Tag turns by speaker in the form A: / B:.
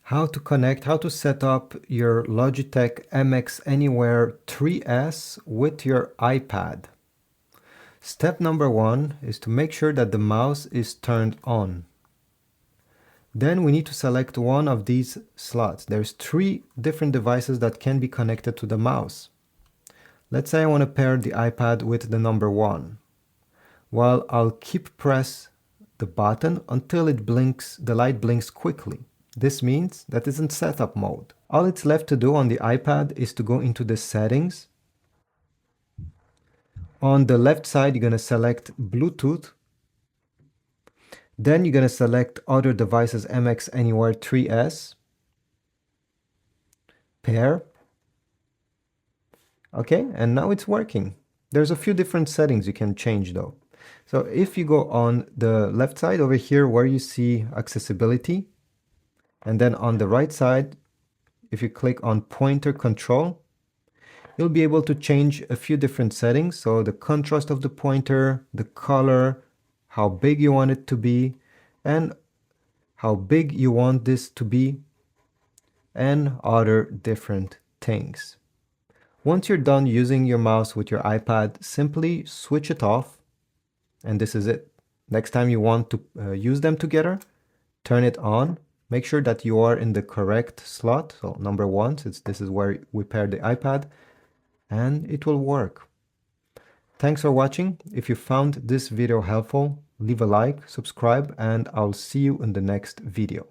A: How to set up your Logitech Mx Anywhere 3S with your iPad. Step number 1 is to make sure that the mouse is turned on. Then we need to select one of these slots. There's 3 different devices that can be connected to the mouse. Let's say I want to pair the iPad with the number 1. Well, I'll keep press the button until the light blinks quickly. This means that it's in setup mode. All it's left to do on the iPad is to go into the settings. On the left side, you're going to select Bluetooth. Then you're going to select Other Devices Mx Anywhere 3S. Pair. Okay, and now it's working. There's a few different settings you can change though. So if you go on the left side over here where you see accessibility, and then on the right side, if you click on pointer control, you'll be able to change a few different settings. So the contrast of the pointer, the color, how big you want it to be, and how big you want this to be, and other different things. Once you're done using your mouse with your iPad, simply switch it off, and this is it. Next time you want to use them together, turn it on. Make sure that you are in the correct slot, so number 1, since this is where we pair the iPad, and it will work. Thanks for watching. If you found this video helpful, leave a like, subscribe, and I'll see you in the next video.